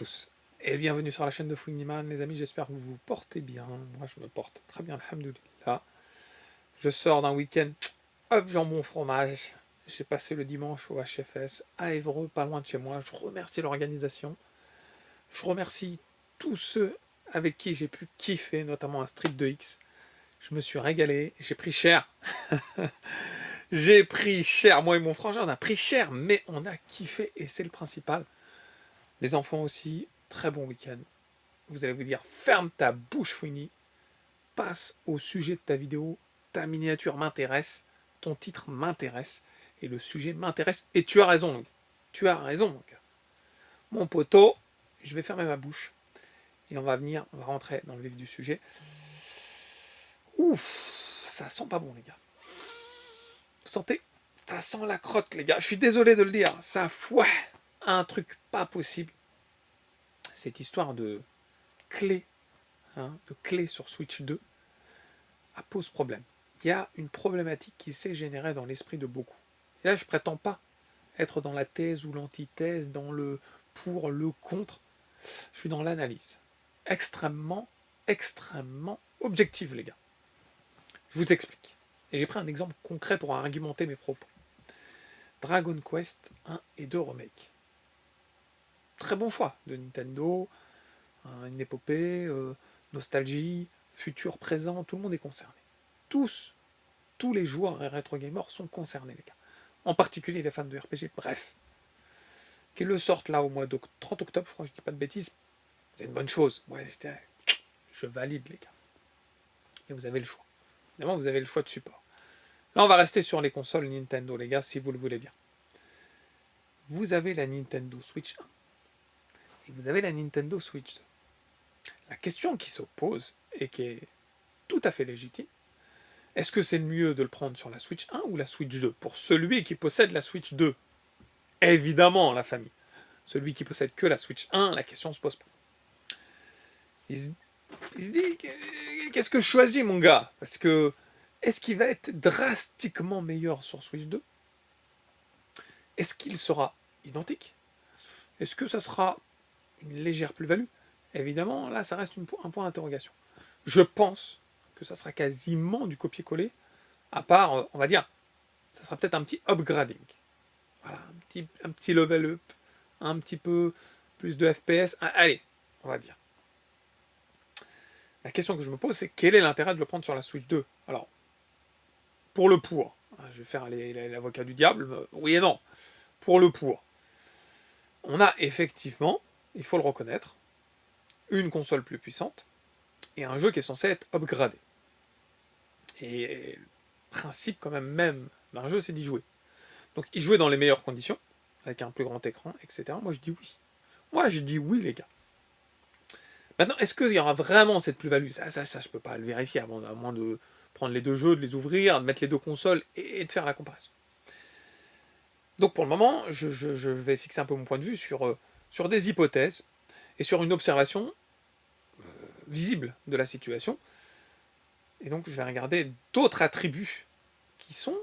tous et bienvenue sur la chaîne de Fouiniman, les amis, j'espère que vous vous portez bien. Moi je me porte très bien, alhamdoulilah. Je sors d'un week-end œuf, jambon, fromage. J'ai passé le dimanche au HFS à Évreux, pas loin de chez moi. Je remercie l'organisation. Je remercie tous ceux avec qui j'ai pu kiffer, notamment un Street 2X. Je me suis régalé, j'ai pris cher. J'ai pris cher, moi et mon frangin on a pris cher, mais on a kiffé et c'est le principal. Les enfants aussi, très bon week-end. Vous allez vous dire, ferme ta bouche Fouini, passe au sujet de ta vidéo, ta miniature m'intéresse, ton titre m'intéresse, et le sujet m'intéresse, et tu as raison, donc. Tu as raison, donc. Mon poteau, je vais fermer ma bouche, et on va rentrer dans le vif du sujet. Ouf, ça sent pas bon, les gars. Vous sentez? Ça sent la crotte, les gars. Je suis désolé de le dire, ça fouet un truc pas possible. Cette histoire de clé, de clé sur Switch 2, pose problème. Il y a une problématique qui s'est générée dans l'esprit de beaucoup. Et là, je ne prétends pas être dans la thèse ou l'antithèse, dans le pour, le contre. Je suis dans l'analyse. Extrêmement, extrêmement objective, les gars. Je vous explique. Et j'ai pris un exemple concret pour argumenter mes propos. Dragon Quest 1 et 2 Remake. Très bon choix de Nintendo, une épopée, nostalgie, futur, présent, tout le monde est concerné. Tous les joueurs et rétro gamers sont concernés, les gars. En particulier les fans de RPG, bref. Qu'ils le sortent là au mois de 30 octobre, je crois que je dis pas de bêtises, c'est une bonne chose. Ouais, je valide, les gars. Et vous avez le choix. Évidemment, vous avez le choix de support. Là, on va rester sur les consoles Nintendo, les gars, si vous le voulez bien. Vous avez la Nintendo Switch 1 et vous avez la Nintendo Switch 2. La question qui se pose, et qui est tout à fait légitime, est-ce que c'est mieux de le prendre sur la Switch 1 ou la Switch 2? Pour celui qui possède la Switch 2, évidemment, la famille. Celui qui possède que la Switch 1, la question se pose pas. Il se dit, qu'est-ce que je choisis, mon gars? Parce que, est-ce qu'il va être drastiquement meilleur sur Switch 2? Est-ce qu'il sera identique? Est-ce que ça sera une légère plus-value? Évidemment, là, ça reste un point d'interrogation. Je pense que ça sera quasiment du copier-coller, à part, on va dire, ça sera peut-être un petit upgrading. Voilà, un petit level up, un petit peu plus de FPS. Allez, on va dire. La question que je me pose, c'est quel est l'intérêt de le prendre sur la Switch 2? Alors, pour le pour, je vais faire l'avocat du diable, oui et non. Pour le pour, on a effectivement, il faut le reconnaître, une console plus puissante et un jeu qui est censé être upgradé. Et le principe quand même d'un jeu, c'est d'y jouer. Donc y jouer dans les meilleures conditions, avec un plus grand écran, etc. Moi je dis oui. Moi je dis oui, les gars. Maintenant, est-ce qu'il y aura vraiment cette plus-value? Ça, je peux pas le vérifier, à moins de prendre les deux jeux, de les ouvrir, de mettre les deux consoles et de faire la comparaison. Donc pour le moment, je vais fixer un peu mon point de vue sur des hypothèses et sur une observation visible de la situation. Et donc je vais regarder d'autres attributs qui sont,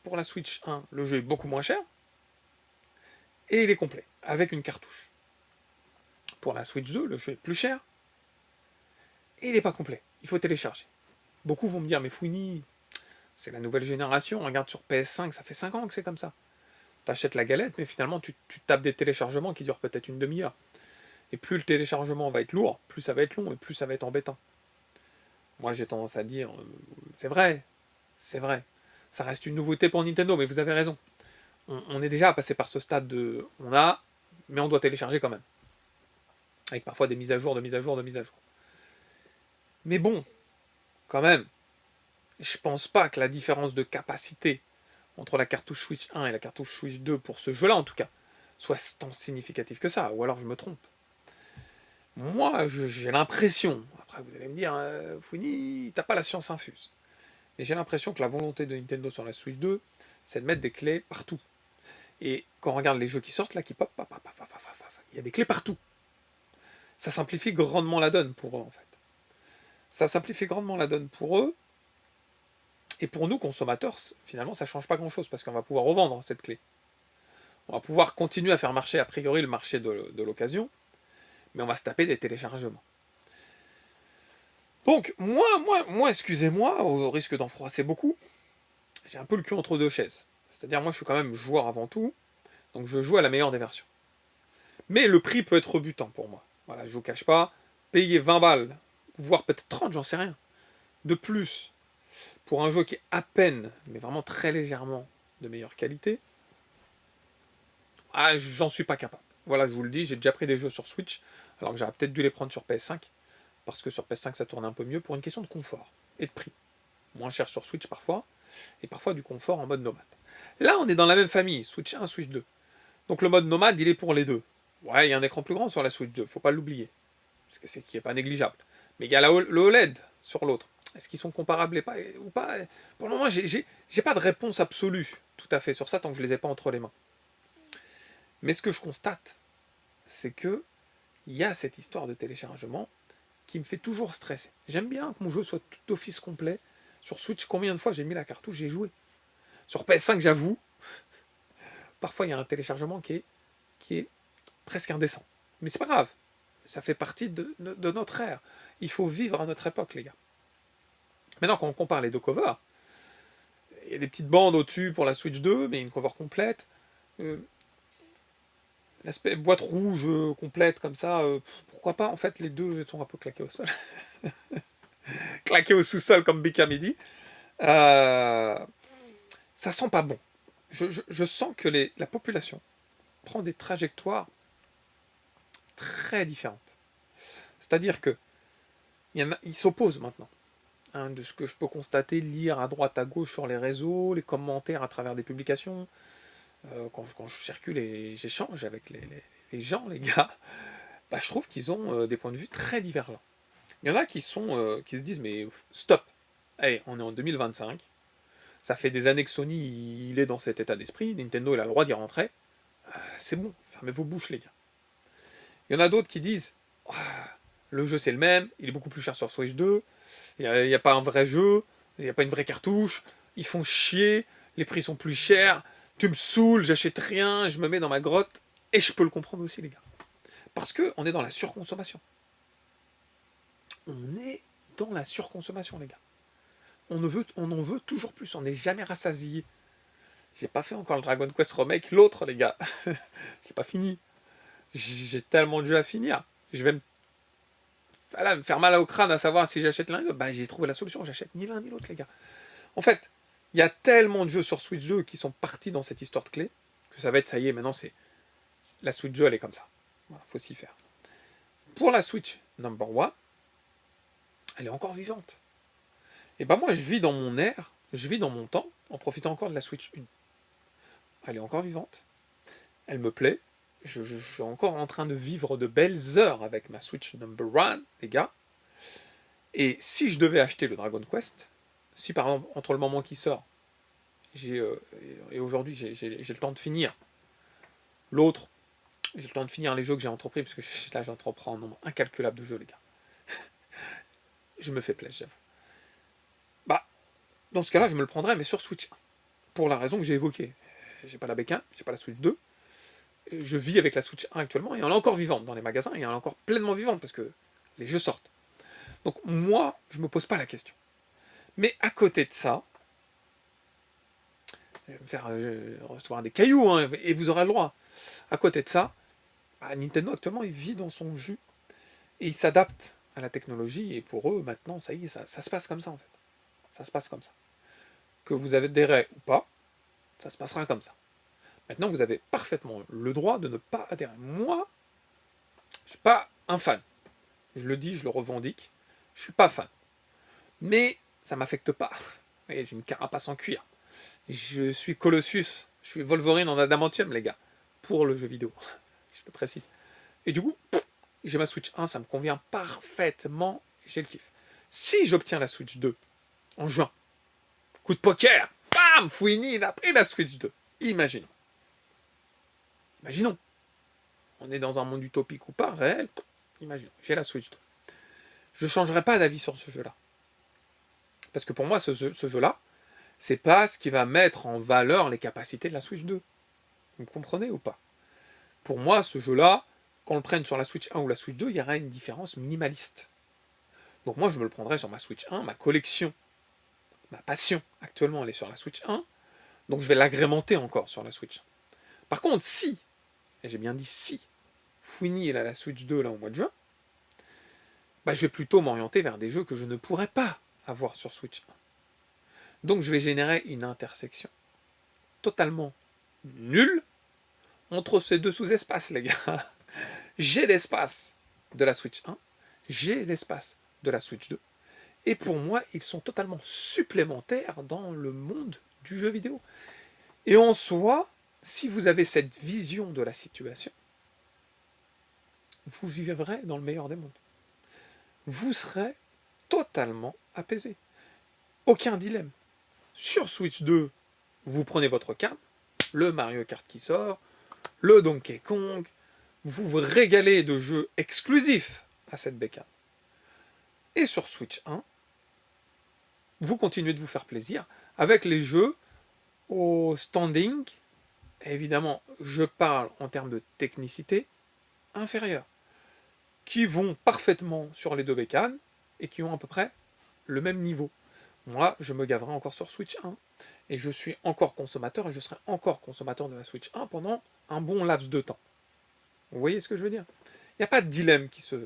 pour la Switch 1, le jeu est beaucoup moins cher, et il est complet, avec une cartouche. Pour la Switch 2, le jeu est plus cher, et il n'est pas complet, il faut télécharger. Beaucoup vont me dire, mais Fouini, c'est la nouvelle génération, regarde sur PS5, ça fait 5 ans que c'est comme ça. T'achètes la galette, mais finalement tu tapes des téléchargements qui durent peut-être une demi-heure. Et plus le téléchargement va être lourd, plus ça va être long, et plus ça va être embêtant. Moi j'ai tendance à dire, c'est vrai, ça reste une nouveauté pour Nintendo, mais vous avez raison. On est déjà passé par ce stade de, mais on doit télécharger quand même. Avec parfois des mises à jour, de mises à jour. Mais bon, quand même, je pense pas que la différence de capacité entre la cartouche Switch 1 et la cartouche Switch 2, pour ce jeu-là en tout cas, soit tant significatif que ça, ou alors je me trompe. Moi, j'ai l'impression, après vous allez me dire, Fouini, t'as pas la science infuse. Mais j'ai l'impression que la volonté de Nintendo sur la Switch 2, c'est de mettre des clés partout. Et quand on regarde les jeux qui sortent, là, qui pop, il y a des clés partout. Ça simplifie grandement la donne pour eux, en fait. Ça simplifie grandement la donne pour eux. Et pour nous, consommateurs, finalement, ça change pas grand-chose, parce qu'on va pouvoir revendre cette clé. On va pouvoir continuer à faire marcher, a priori, le marché de l'occasion, mais on va se taper des téléchargements. Donc, moi, excusez-moi, au risque d'en froisser beaucoup, j'ai un peu le cul entre deux chaises. C'est-à-dire, moi, je suis quand même joueur avant tout, donc je joue à la meilleure des versions. Mais le prix peut être rebutant pour moi. Voilà, je vous cache pas, payer 20 balles, voire peut-être 30, j'en sais rien, de plus, pour un jeu qui est à peine, mais vraiment très légèrement, de meilleure qualité, ah, j'en suis pas capable. Voilà, je vous le dis, j'ai déjà pris des jeux sur Switch, alors que j'aurais peut-être dû les prendre sur PS5, parce que sur PS5 ça tourne un peu mieux pour une question de confort et de prix. Moins cher sur Switch parfois, et parfois du confort en mode nomade. Là, on est dans la même famille, Switch 1, Switch 2. Donc le mode nomade, il est pour les deux. Ouais, il y a un écran plus grand sur la Switch 2, faut pas l'oublier. C'est qui est pas négligeable. Mais il y a le OLED sur l'autre. Est-ce qu'ils sont comparables ou pas? Pour le moment, j'ai pas de réponse absolue tout à fait sur ça tant que je les ai pas entre les mains. Mais ce que je constate, c'est que il y a cette histoire de téléchargement qui me fait toujours stresser. J'aime bien que mon jeu soit tout office complet. Sur Switch, combien de fois j'ai mis la cartouche, j'ai joué. Sur PS5, j'avoue, parfois il y a un téléchargement qui est presque indécent. Mais c'est pas grave. Ça fait partie de notre ère. Il faut vivre à notre époque, les gars. Maintenant, quand on compare les deux covers, il y a des petites bandes au-dessus pour la Switch 2, mais une cover complète. L'aspect boîte rouge complète comme ça, pourquoi pas? En fait, les deux sont un peu claqués au sol. Claqués au sous-sol comme Bika Midi. Ça sent pas bon. Je sens que la population prend des trajectoires très différentes. C'est-à-dire que ils s'opposent maintenant. Hein, de ce que je peux constater, lire à droite, à gauche sur les réseaux, les commentaires à travers des publications, quand je circule et j'échange avec les gens, les gars, bah, je trouve qu'ils ont des points de vue très divergents. Il y en a qui se disent mais stop, allez, on est en 2025, ça fait des années que Sony il est dans cet état d'esprit, Nintendo il a le droit d'y rentrer, c'est bon, fermez vos bouches les gars. Il y en a d'autres qui disent le jeu c'est le même, il est beaucoup plus cher sur Switch 2, il n'y a pas un vrai jeu, il n'y a pas une vraie cartouche, ils font chier, les prix sont plus chers, tu me saoules, j'achète rien, je me mets dans ma grotte, et je peux le comprendre aussi les gars. Parce qu'on est dans la surconsommation. On est dans la surconsommation les gars. On en veut toujours plus, on n'est jamais rassasié. J'ai pas fait encore le Dragon Quest Remake, l'autre les gars. J'ai pas fini. J'ai tellement de jeux à finir. Je vais me faire mal au crâne à savoir si j'achète l'un ou l'autre. Bah j'ai trouvé la solution, j'achète ni l'un ni l'autre les gars. En fait, il y a tellement de jeux sur Switch 2 qui sont partis dans cette histoire de clé que ça va être ça y est, maintenant c'est la Switch 2 elle est comme ça. Voilà, faut s'y faire. Pour la Switch number 1, elle est encore vivante. Et ben moi je vis dans mon air, je vis dans mon temps en profitant encore de la Switch 1. Elle est encore vivante, elle me plaît, je suis encore en train de vivre de belles heures avec ma Switch number 1, les gars. Et si je devais acheter le Dragon Quest, si par exemple entre le moment qui sort et aujourd'hui j'ai le temps de finir l'autre, j'ai le temps de finir les jeux que j'ai entrepris, parce que là j'entreprends un nombre incalculable de jeux les gars. Je me fais plaisir, j'avoue. Bah, dans ce cas-là, je me le prendrais, mais sur Switch 1. Pour la raison que j'ai évoquée. J'ai pas la B1, j'ai pas la Switch 2. Je vis avec la Switch 1 actuellement, et elle est encore vivante dans les magasins, et elle est encore pleinement vivante, parce que les jeux sortent. Donc moi, je me pose pas la question. Mais à côté de ça, je vais me faire recevoir des cailloux, hein, et vous aurez le droit. À côté de ça, bah, Nintendo actuellement, il vit dans son jus, et il s'adapte à la technologie, et pour eux, maintenant, ça y est, ça se passe comme ça, en fait. Ça se passe comme ça. Que vous avez des raies ou pas, ça se passera comme ça. Maintenant, vous avez parfaitement le droit de ne pas adhérer. Moi, je suis pas un fan. Je le dis, je le revendique. Je suis pas fan. Mais ça m'affecte pas. J'ai une carapace en cuir. Je suis Colossus. Je suis Wolverine en adamantium, les gars. Pour le jeu vidéo. Je le précise. Et du coup, j'ai ma Switch 1, ça me convient parfaitement. J'ai le kiff. Si j'obtiens la Switch 2 en juin, coup de poker, bam, Fouini, il a pris la Switch 2. Imaginons. Imaginons. On est dans un monde utopique ou pas, réel. Imaginons. J'ai la Switch 2. Je ne changerai pas d'avis sur ce jeu-là. Parce que pour moi, ce jeu-là, c'est pas ce qui va mettre en valeur les capacités de la Switch 2. Vous me comprenez ou pas? Pour moi, ce jeu-là, qu'on le prenne sur la Switch 1 ou la Switch 2, il y aura une différence minimaliste. Donc moi, je me le prendrai sur ma Switch 1, ma collection, ma passion, actuellement, elle est sur la Switch 1, donc je vais l'agrémenter encore sur la Switch 1. Par contre, si, et j'ai bien dit si, Fouini est à la Switch 2 là au mois de juin, bah, je vais plutôt m'orienter vers des jeux que je ne pourrais pas avoir sur Switch 1. Donc je vais générer une intersection totalement nulle entre ces deux sous-espaces, les gars. J'ai l'espace de la Switch 1, j'ai l'espace de la Switch 2, et pour moi, ils sont totalement supplémentaires dans le monde du jeu vidéo. Et en soi, si vous avez cette vision de la situation, vous vivrez dans le meilleur des mondes. Vous serez totalement apaisé. Aucun dilemme. Sur Switch 2, vous prenez votre cam, le Mario Kart qui sort, le Donkey Kong, vous vous régalez de jeux exclusifs à cette bécane. Et sur Switch 1, vous continuez de vous faire plaisir avec les jeux au standing, évidemment, je parle en termes de technicité, inférieure, qui vont parfaitement sur les deux bécanes et qui ont à peu près le même niveau. Moi, je me gaverai encore sur Switch 1 et je suis encore consommateur et je serai encore consommateur de la Switch 1 pendant un bon laps de temps. Vous voyez ce que je veux dire? Il n'y a pas de dilemme qui se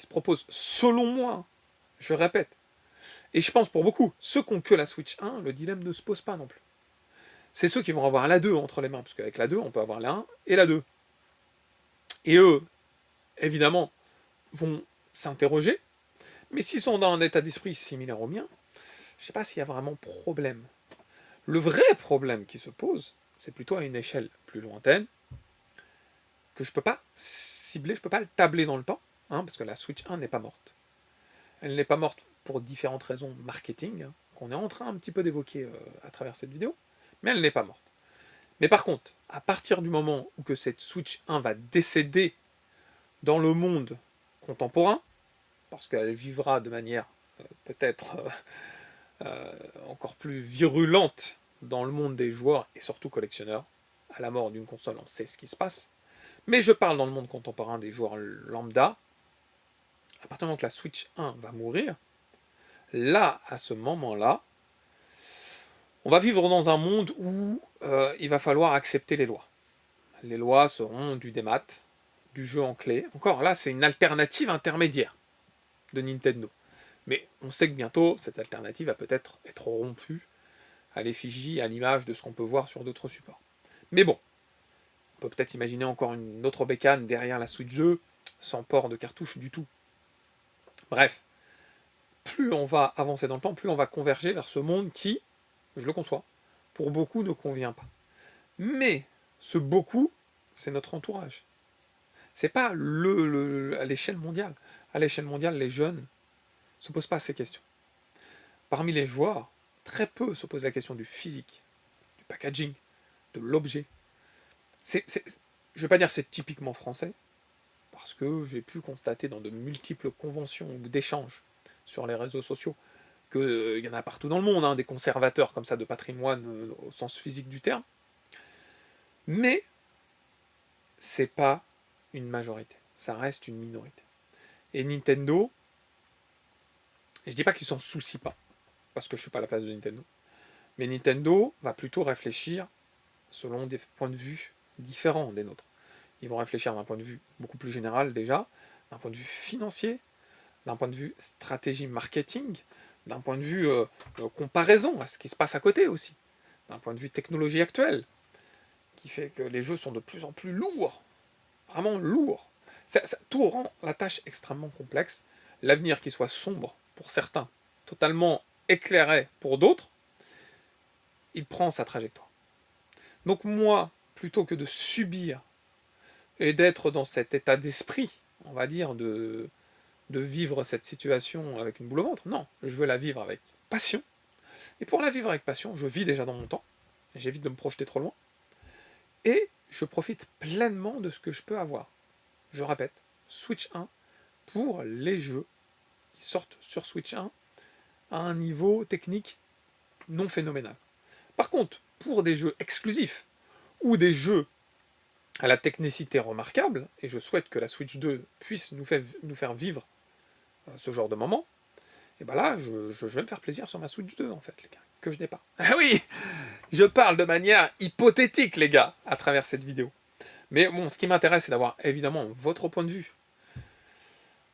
propose, selon moi, je répète. Et je pense pour beaucoup, ceux qui n'ont que la Switch 1, le dilemme ne se pose pas non plus. C'est ceux qui vont avoir la 2 entre les mains, parce qu'avec la 2, on peut avoir la 1 et la 2. Et eux, évidemment, vont s'interroger, mais s'ils sont dans un état d'esprit similaire au mien, je ne sais pas s'il y a vraiment problème. Le vrai problème qui se pose, c'est plutôt à une échelle plus lointaine, que je ne peux pas cibler, je ne peux pas le tabler dans le temps, parce que la Switch 1 n'est pas morte. Elle n'est pas morte pour différentes raisons marketing, qu'on est en train un petit peu d'évoquer à travers cette vidéo, mais elle n'est pas morte. Mais par contre, à partir du moment où que cette Switch 1 va décéder dans le monde contemporain, parce qu'elle vivra de manière peut-être encore plus virulente dans le monde des joueurs et surtout collectionneurs, à la mort d'une console, on sait ce qui se passe, mais je parle dans le monde contemporain des joueurs lambda, à partir du moment que la Switch 1 va mourir, là, à ce moment-là, on va vivre dans un monde où il va falloir accepter les lois. Les lois seront du démat, du jeu en clé. Encore là, c'est une alternative intermédiaire de Nintendo. Mais on sait que bientôt, cette alternative va peut-être être rompue à l'effigie, à l'image de ce qu'on peut voir sur d'autres supports. Mais bon, on peut peut-être imaginer encore une autre bécane derrière la Switch 2, sans port de cartouche du tout. Bref, plus on va avancer dans le temps, plus on va converger vers ce monde qui, je le conçois, pour beaucoup ne convient pas. Mais ce beaucoup, c'est notre entourage. C'est pas à l'échelle mondiale. À l'échelle mondiale, les jeunes ne se posent pas ces questions. Parmi les joueurs, très peu se posent la question du physique, du packaging, de l'objet. Je ne vais pas dire que c'est typiquement français, parce que j'ai pu constater dans de multiples conventions ou d'échanges sur les réseaux sociaux qu'il y en a partout dans le monde, des conservateurs comme ça de patrimoine au sens physique du terme. Mais c'est pas une majorité, ça reste une minorité. Et Nintendo, je dis pas qu'ils s'en soucient pas, parce que je suis pas à la place de Nintendo, mais Nintendo va plutôt réfléchir selon des points de vue différents des nôtres. Ils vont réfléchir d'un point de vue beaucoup plus général déjà, d'un point de vue financier, d'un point de vue stratégie marketing, d'un point de vue comparaison à ce qui se passe à côté aussi, d'un point de vue technologie actuelle, qui fait que les jeux sont de plus en plus lourds, vraiment lourds. Tout rend la tâche extrêmement complexe. L'avenir qui soit sombre pour certains, totalement éclairé pour d'autres, il prend sa trajectoire. Donc moi, plutôt que de subir et d'être dans cet état d'esprit, on va dire, de vivre cette situation avec une boule au ventre, non, je veux la vivre avec passion. Et pour la vivre avec passion, je vis déjà dans mon temps, j'évite de me projeter trop loin, et je profite pleinement de ce que je peux avoir. Je répète, Switch 1 pour les jeux qui sortent sur Switch 1 à un niveau technique non phénoménal. Par contre, pour des jeux exclusifs, ou des jeux à la technicité remarquable, et je souhaite que la Switch 2 puisse nous faire vivre ce genre de moment, et ben là, je vais me faire plaisir sur ma Switch 2, en fait, les gars, que je n'ai pas. Ah oui, je parle de manière hypothétique, les gars, à travers cette vidéo. Mais bon, ce qui m'intéresse, c'est d'avoir évidemment votre point de vue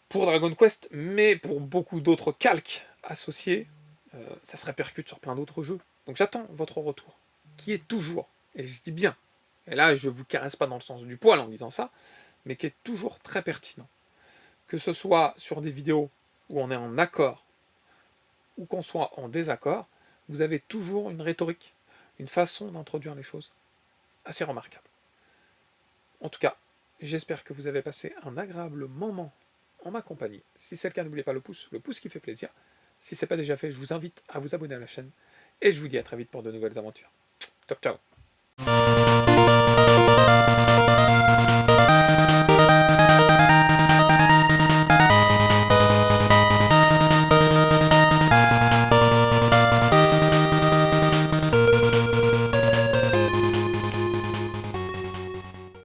pour Dragon Quest, mais pour beaucoup d'autres calques associés, ça se répercute sur plein d'autres jeux. Donc j'attends votre retour, qui est toujours, et je dis bien, et là je vous caresse pas dans le sens du poil en disant ça, mais qui est toujours très pertinent. Que ce soit sur des vidéos où on est en accord, ou qu'on soit en désaccord, vous avez toujours une rhétorique, une façon d'introduire les choses assez remarquable. En tout cas, j'espère que vous avez passé un agréable moment en ma compagnie. Si c'est le cas, n'oubliez pas le pouce qui fait plaisir. Si ce n'est pas déjà fait, je vous invite à vous abonner à la chaîne. Et je vous dis à très vite pour de nouvelles aventures. Ciao, ciao.